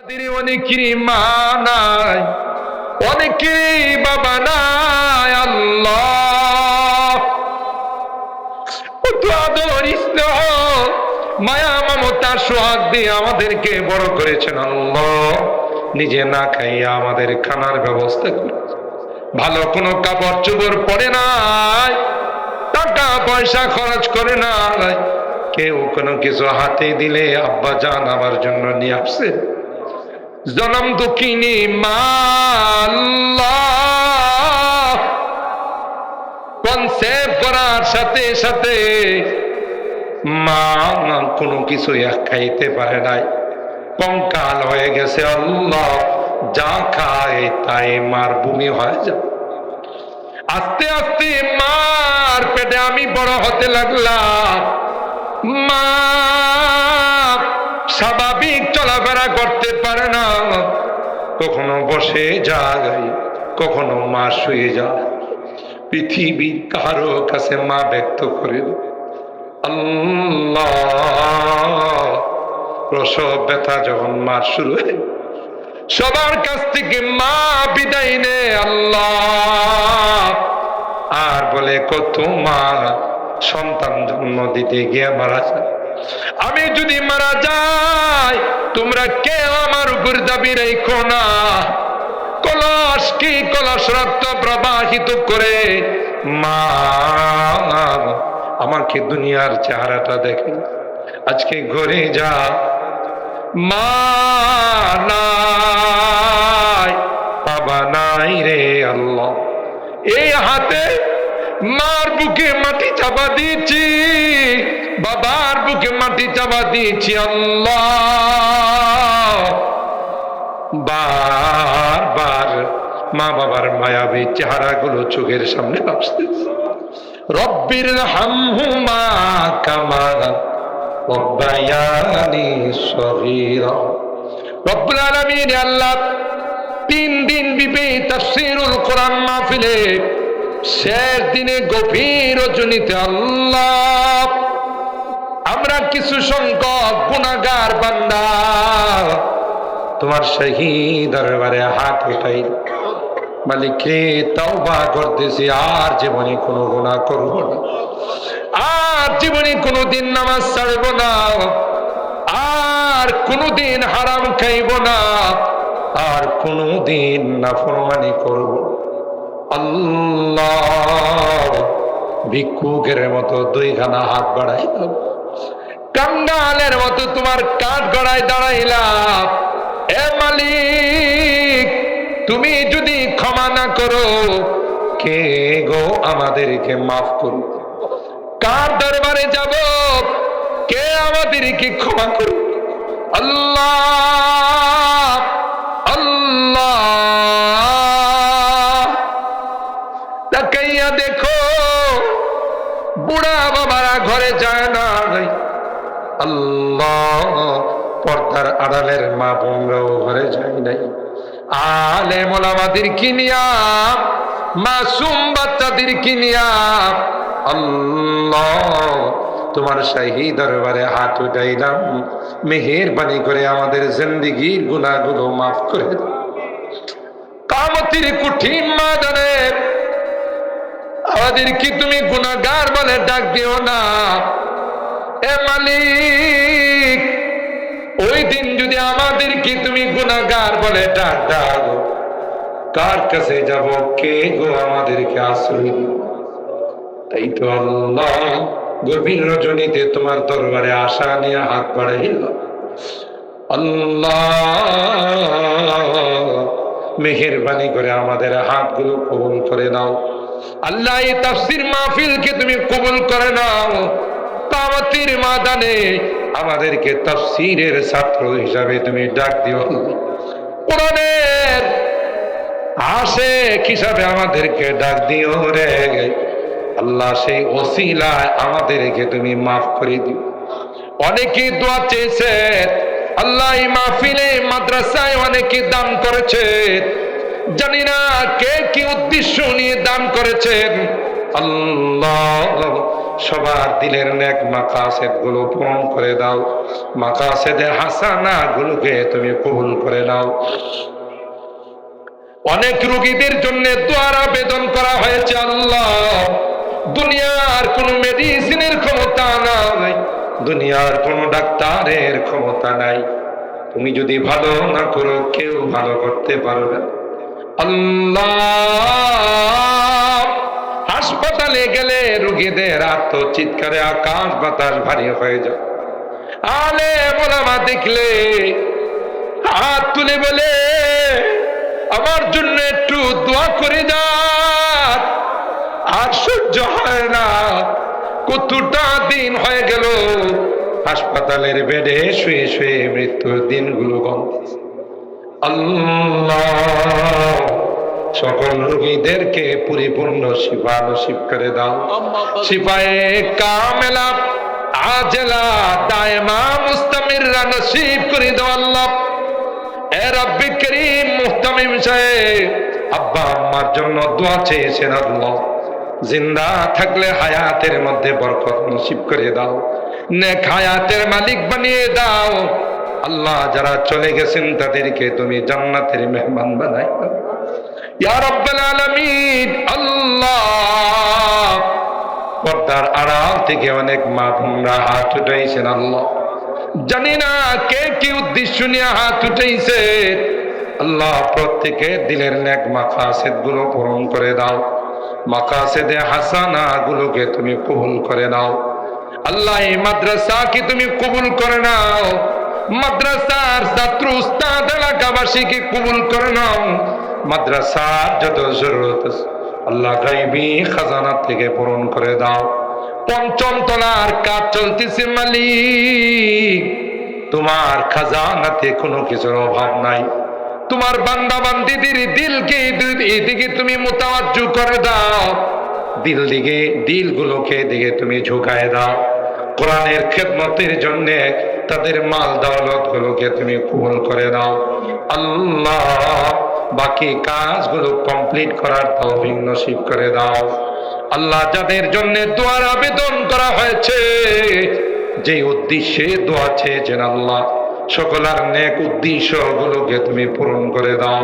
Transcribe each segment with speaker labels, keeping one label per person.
Speaker 1: অনেকেরই মা নাই, অনেকেরই বাবা নাই। আল্লাহ কত আদর স্নেহ মায়া মমতার সোহাগ দিয়ে আমাদেরকে বড় করেছেন। আল্লাহ নিজে না খাইয়া আমাদের খানার ব্যবস্থা করে, ভালো কোনো কাপড় চোপড় পরে নাই, টাকা পয়সা খরচ করে নাই, কেউ কোনো কিছু হাতে দিলে আব্বা জান আমার জন্য নিয়ে আসছে। জনম দুঃখিনী মা আল্লাহ কনসেপ্ট করার সাথে সাথে মা কোনো কিছু খাইতে পারে নাই, কঙ্কাল হয়ে গেছে। আল্লাহ যা খায় তাই মার বমি হয়ে যায়। আস্তে আস্তে মার পেটে আমি বড় হতে লাগলাম। মা স্বাভাবিক চলাফেরা করতে পারে না, কখনো বসে যায়, কখনো মা শুয়ে যায়। পৃথিবীর কারো কাছে মা ব্যক্ত করে আল্লাহ প্রসব ব্যথা যখন মার শুরু হয়, সবার কাছ থেকে মা বিদায় নে আল্লাহ। আর বলে কত মা সন্তান জন্ম দিতে গিয়ে মারা যায়। আমি যদি মারা যাই তোমরা কেউ আমার উপর দাবি রেখো না। কলস কি কলস রক্ত প্রবাহিত করে মা আমাকে দুনিয়ার চেহারাটা দেখে। আজকে ঘরে যা মা নাই, বাবা নাই রে আল্লাহ। এই হাতে মার বুকে মাটি চাপা দিয়েছি, বাবার বুকে মাটি চাপা দিয়েছি। আল্লাহ বারবার মা বাবার মায়াবী চেহারাগুলো চোখের সামনে আসতেছে। রব্বির হামহুমা কামা রব্বায়ানি সগীরা। রব্বুল আলামিন আল্লাহ 3 দিন ব্যাপী তাফসীরুল কোরআন মাহফিলে শেষ দিনে গভীর রজনীতে আল্লাহ আমরা কিছু সংখ্যক গুনাহগার বান্দা তোমার শাহী দরবারে হাত উঠাই মালিক রে তওবা করতেছি, আর জীবনে কোনো গুনাহ করব না, আর জীবনে কোনোদিন নামাজ ছাড়ব না, আর কোনোদিন হারাম খাইব না, আর কোনোদিন নাফরমানি করব। আল্লাহ ভিক্ষুকের মতো 2 খানা হাত বাড়াইলাম, কাঙ্গালের মতো তোমার কাঠ গড়ায় দাঁড়াইলাম। এ মালিক তুমি যদি ক্ষমা না করো কে গো আমাদেরকে মাফ করো? কার দরবারে যাব? কে আমাদেরকে ক্ষমা করো? আল্লাহ আল্লাহ তাকাইয়া দেখো বুড়া বাবারা ঘরে যায় না। আল্লাহ পর্দার আড়ালের মা বোনরাও ঘরে যায় নাই। আলেম ওলামাদের কিনিয়া, মাসুম বাচ্চাদের কিনিয়া আল্লাহ তোমার শাহী দরবারে হাত উঠাইলাম। মেহেরবানি করে আমাদের জিন্দেগীর গুনাহগুলো মাফ করে দাও। কিয়ামতের কঠিন ময়দানে আমাদেরকে তুমি গুনাহগার বলে ডাক দিও না। এ মালিক ওই দিন যদি আমাদেরকে তুমি গুনাহগার বলে ডাক দাও, কার কাছে যাব? কে গো আমাদেরকে আশ্রয় দিবে? তাই তো আল্লাহ গভীর রজনীতে তোমার দরবারে আশা নিয়ে হাত বাড়াইল। আল্লাহ মেহেরবানি করে আমাদের হাতগুলো কবুল করে নাও। আল্লাহ এই তাফসীর মাহফিলকে তুমি কবুল করে নাও। কিয়ামতের ময়দানে আমাদেরকে তাফসীরের ছাত্র হিসাবে তুমি ডাক দিও। কোরআনের আশিক হিসাবে আমাদেরকে ডাক দিও রে আল্লাহ। সেই ওসিলায় আমাদেরকে তুমি মাফ করে দিও। অনেকে দোয়া চেয়েছে আল্লাহ, এই মাহফিলে মাদ্রাসায় অনেকে দান করেছে, জানি না কে কি উদ্দেশ্য নিয়ে দান করেছেন। আল্লাহ সবার দিলের নেক মাকাসেদ গুলো পূরণ করে দাও, মাকাসেদে হাসানা গুলোকে তুমি কবুল করে নাও। অনেক রোগীদের জন্য দোয়ার আবেদন করা হয়েছে আল্লাহ। দুনিয়ার কোন মেডিসিনের ক্ষমতা নাই, দুনিয়ার কোন ডাক্তারের ক্ষমতা নাই। তুমি যদি ভালো না করো কেউ ভালো করতে পারবে না। আল্লাহ, হাসপাতালে গেলে রোগীদের আত্মচিৎকারে আকাশ বাতাস ভারী হয়ে যায়। আলেম ওলামা দেখলে হাত তুলে বলে, আমার জন্য একটু দোয়া করে যান। আর সহ্য হয় না, কতটা দিন হয়ে গেল হাসপাতালের বেডে শুয়ে শুয়ে মৃত্যুর দিনগুলো গণতেছে। আল্লাহ, সকল রোগীদেরকে পরিপূর্ণ শিফা নসিব করে দাও। শিফায়ে কামেলা আজেলা দায়মা মুস্তামিররা নসিব করে দাও আল্লাহ। এ রব্বি করিম, মুহতামিম সাহেব আব্বা আম্মার জন্য দোয়া চেয়েছেন আল্লাহ। জিন্দা থাকলে হায়াতের মধ্যে বরকত নসিব করে দাও, নেক হায়াতের মালিক বানিয়ে দাও আল্লাহ। যারা চলে গেছেন তাদেরকে তুমি জান্নাতের মেহমান বানাই দাও ইয়া রাব্বাল আলামিন। আল্লাহ, পর্দার আড়াল থেকে অনেক মা বোনরা হাত উঠাইছেন আল্লাহ। জানি না কে কি উদ্দেশ্য নিয়ে হাত উঠাইছে আল্লাহ। প্রত্যেকের দিলের নেক মাকাসেদ গুলো পূরণ করে দাও, মাকাসেদে হাসানা গুলোকে তুমি কবুল করে নাও আল্লাহ। এই মাদ্রাসাকে তুমি কবুল করে নাও, মাদ্রাসার ছাত্র উস্তাদ এলাকাবাসীকে কবুল করে নাও। মাদ্রাসার যত জরুরত আছে আল্লাহ গায়বী খাজানা থেকে পূরণ করে দাও। পঞ্চম তলার কাজ চলতেছে মালিক, তোমার খাজানাতে কোনো কিছুর অভাব নাই। তোমার বান্দা বান্দিদের দিলকে এদিকে তুমি মুতাওয়াজ্জু করে দাও, দিলগুলোকে দিকে তুমি ঝুঁকায় দাও। কোরআনের খেদমতের জন্য তাদের মাল দৌলত গুলোকে তুমি কবুল করে দাও আল্লাহ। বাকি কাজগুলো কমপ্লিট করার তৌফিক নসিব করে দাও আল্লাহ। যাদের জন্য দোয়ার আবেদন করা হয়েছে, যে উদ্দেশ্যে দোয়া চেয়েছেন আল্লাহ, সকলের নেক উদ্দেশ্য গুলোকে তুমি পূরণ করে দাও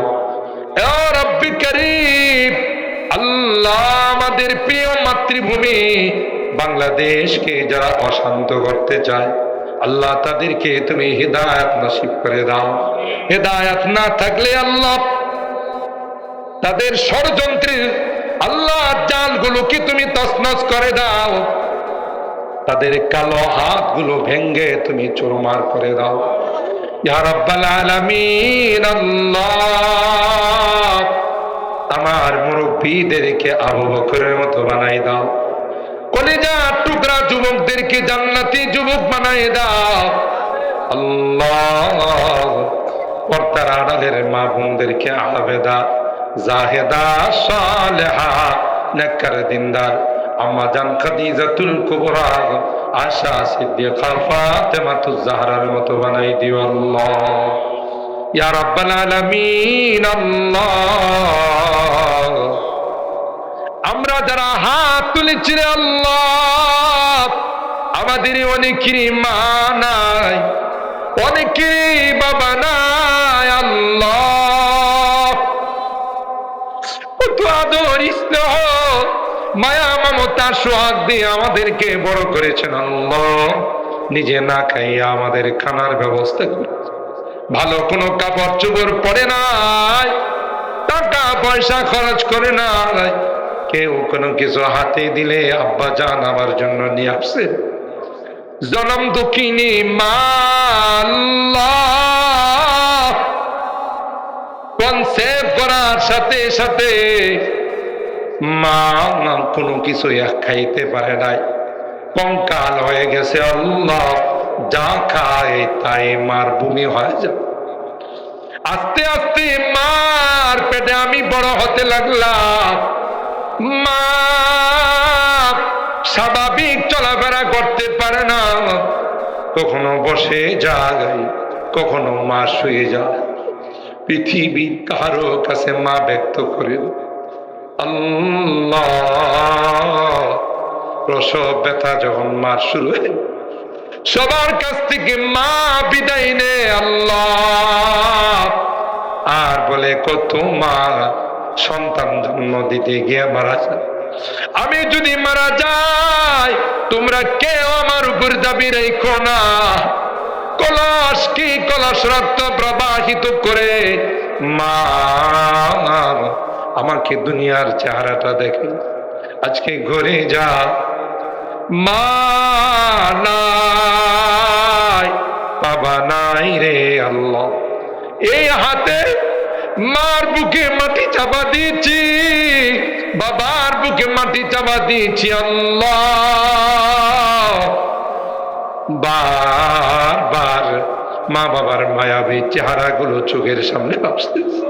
Speaker 1: ইয়া রাব্বি কারীম। আল্লাহ, আমাদের প্রিয় মাতৃভূমি বাংলাদেশকে যারা অশান্ত করতে চায় আল্লাহ, তাদেরকে তুমি হিদায়াত নসিব করে দাও। হিদায়াত না থাকলে আল্লাহ, তাদের ষড়যন্ত্রের আল্লাহ জালগুলোকে তুমি তছনছ করে দাও, তাদের কালো হাতগুলো ভেঙ্গে তুমি চুরমার করে দাও ইয়া রাব্বাল আলামিন। আল্লাহ, আমার মুরব্বীদেরকে আবু বকরের মতো বানাই দাও, কলিজা টুকরা যুবকদেরকে জান্নাতি যুবক বানাই দাও আল্লাহ। পর্দার আড়ালের মা বোনদেরকে আবেদা জাহেদা সালেহা নেককার দিনদার আম্মা জান খাদিজাতুল কুবরা আয়েশা সিদ্দিকা ফাতেমাতুজ জাহরার মতো বানাই দিও আল্লাহ ইয়া রাব্বাল আলামিন। আল্লাহ, আমরা যারা হাত তুলেছি রে আল্লাহ, আমাদের অনেকেরই মা নাই, অনেকেরই বাবা নাই আল্লাহ। কত আদর স্নেহ মায়া মমতা সোহাগ দিয়ে আমাদেরকে বড় করেছেন আল্লাহ। নিজে না খাইয়া আমাদের খানার ব্যবস্থা করেছেন, ভালো কোনো কাপড় চোপড় পরে নাই, টাকা পয়সা খরচ করে নাই, কেউ কোনো কিছু হাতে দিলে আব্বা জান আমার জন্য নিয়ে আসছে। জনম দুঃখিনী মা আল্লাহ, কনসেপ্ট করার সাথে সাথে মা কোনো কিছু খাইতে পারে নাই, কঙ্কাল হয়ে গেছে আল্লাহ। যা খায় তাই মার বমি হয়ে যায়। আস্তে আস্তে মার পেটে আমি বড় হতে লাগলাম। মা স্বাভাবিক চলাফেরা করতে পারে না, কখনো বসে যায়, কখনো মা শুয়ে যায়। পৃথিবীর কারো কাছে মা ব্যক্ত করে আল্লাহ, প্রসব ব্যথা যখন মার শুরু হয়, সবার কাছ থেকে মা বিদায় নে আল্লাহ, আর বলে কত মা সন্তান জন্ম দিতে গিয়ে মারা যায়। আমি যদি মারা যাই তোমরা কেউ আমার উপর দাবি রেখো না। কলস কি কলস রক্ত প্রবাহিত করে মা আমাকে দুনিয়ার চেহারাটা দেখে। আজকে ঘরে যা, মা নাই, বাবা নাই রে আল্লাহ। এই হাতে মার বুকে মাটি চাপা দিয়েছি, বাবার বুকে মাটি চাপা দিয়েছি আল্লাহ। বারবার মা বাবার মায়াবী চেহারাগুলো চোখের সামনে আসতেছে।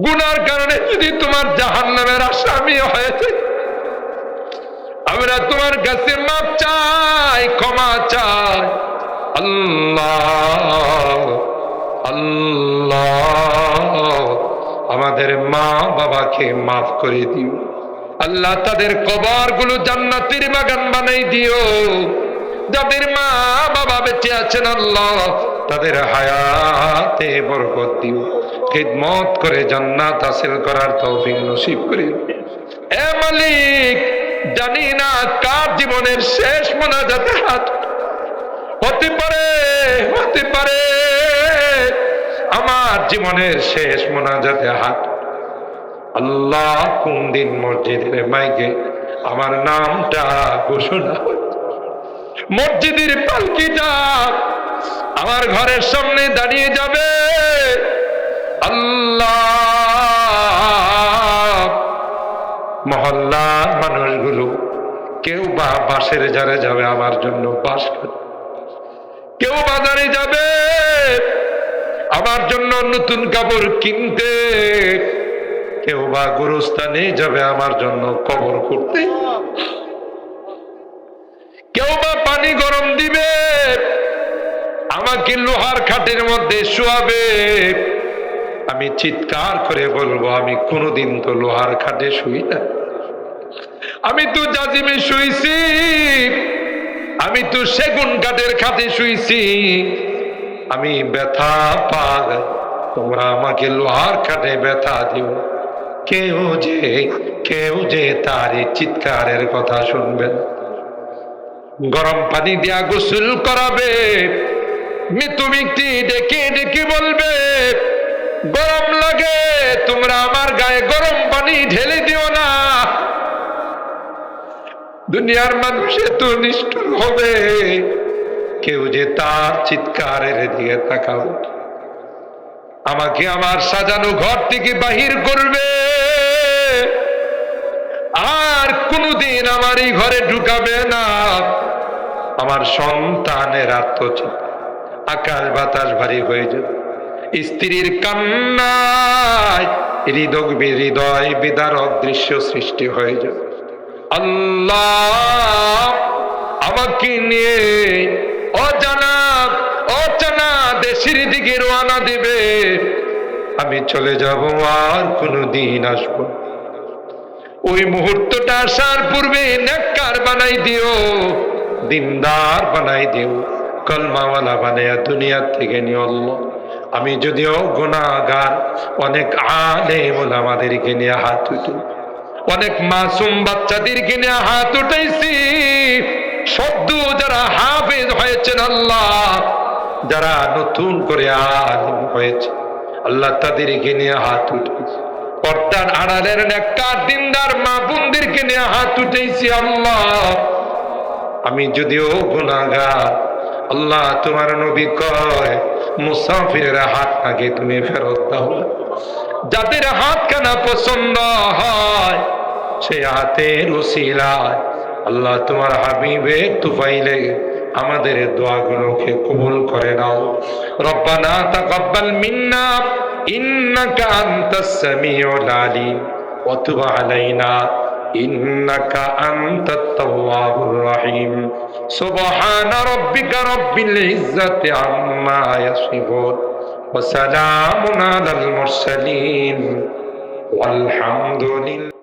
Speaker 1: গুনার কারণে যদি তোমার জাহান্নামের আসামি হয়েছে, আমরা তোমার কাছে মাপ চাই, ক্ষমা চাই আল্লাহ। আল্লাহ আমাদের মা বাবাকে মাফ করে দিও আল্লাহ, তাদের কবরগুলো জান্নাতের বাগান বানাই দিও। যাদের মা বাবা বেঁচে আছেন আল্লাহ, তাদের হায়াতে বরকত দিও, খিদমত করে জান্নাত হাসিল করার তৌফিক নসিব করে। এ মালিক, জানি না কার জীবনের শেষ মোনাজাতে হাত হতে পারে, হতে পারে আমার জীবনের শেষ মোনাজাতে হাত। আল্লাহ কোন দিন মসজিদের মাইকে আমার নামটা ঘোষণা, মসজিদের পালকিটা আমার ঘরের সামনে দাঁড়িয়ে যাবে আল্লাহ। মহল্লার মানুষগুলো কেউ বা বাসের জারে যাবে আমার জন্য বাস, কেউ বাজারে যাবে আমার জন্য নতুন কাপড় কিনতে, কেউ বা গুরুস্থানে যাবে আমার জন্য কবর করতে, কেউ বা পানি গরম দিবে, আমাকে লোহার খাটের মধ্যে শোয়াবে। আমি চিৎকার করে বলবো, আমি কোনোদিন তো লোহার খাটে শুই না, আমি তো জাজিমে শুইছি, আমি তো সেগুন কাঠের খাটে শুইছি। আমি ব্যথা পাই, তোমরা আমাকে লোহার খাটে ব্যথা দিও। কেউ যে তার চিৎকারের কথা শুনবেন। গরম পানি দিয়া গোসল করাবে, মৃত্যু ব্যক্তি ডেকে ডেকে বলবে গরম লাগে, তোমরা আমার গায়ে গরম পানি ঢেলে দিও না। দুনিয়ার মানুষ এত নিষ্ঠুর হবে, কেউ যে তার চিৎকারের দিকে তাকাবে। আমাকে আমার সাজানো ঘর থেকে বাহির করবে, আর কোনদিন আমার এই ঘরে ঢুকাবে না। আমার সন্তানের আত্মচিৎকার, আকাশ বাতাস ভারী হয়ে যাবে। স্ত্রীর কান্নায় হৃদয় বিদারক দৃশ্য সৃষ্টি হয়ে যাবে। আল্লাহ আমাকে নিয়ে অজানা দেশের দিকে রওনা দেবে, আমি চলে যাব, আর কোনদিন আসবো। ওই মুহূর্তটা আসার পূর্বে নেককার বানাই দিও, দিনদার বানাই দিও, কলমাওয়ালা বানাইয়া দুনিয়ার থেকে নিও আল্লাহ। আমি যদিও গুনাহগার, অনেক আলেম ওলামাদেরকে নিয়ে হাত উঠি, অনেক মাসুম বাচ্চাদেরকে নিয়ে হাত উঠাইছি। সদ্য যারা হাফেজ হয়েছেন আল্লাহ, যারা নতুন করে আলেম হয়েছে আল্লাহ, তাদেরকে নিয়ে হাত উঠেছি। পর্দার আড়ালের নেককার দিনদার মা বোনদেরকে নিয়ে হাত উঠেছি আল্লাহ। আমি যদিও গুনাহগার আল্লাহ, তোমার নবী কয় মুসাফিরের হাত আগে তুমি ফেরত দাও। যাদের হাতখানা পছন্দ হয় সেই হাতের উসিলায় আল্লাহ তোমার হাবিবে তুফাইলে আমাদের দোয়াগুলোকে কবুল করে নাও। রব্বানা তাকাব্বাল মিন্না ইন্নাকা আনতাস সামিউল আলিম ওয়া তুব আলাইনা ইন্নাকা আনতাত তাওয়াবুর রহিম। সুবহানা রাব্বিকা রাব্বিল ইজ্জাতি আম্মা ইয়াসিফুন ওয়া সালামুন আলাল মুরসালিন ওয়ালহামদুলিল্লাহ।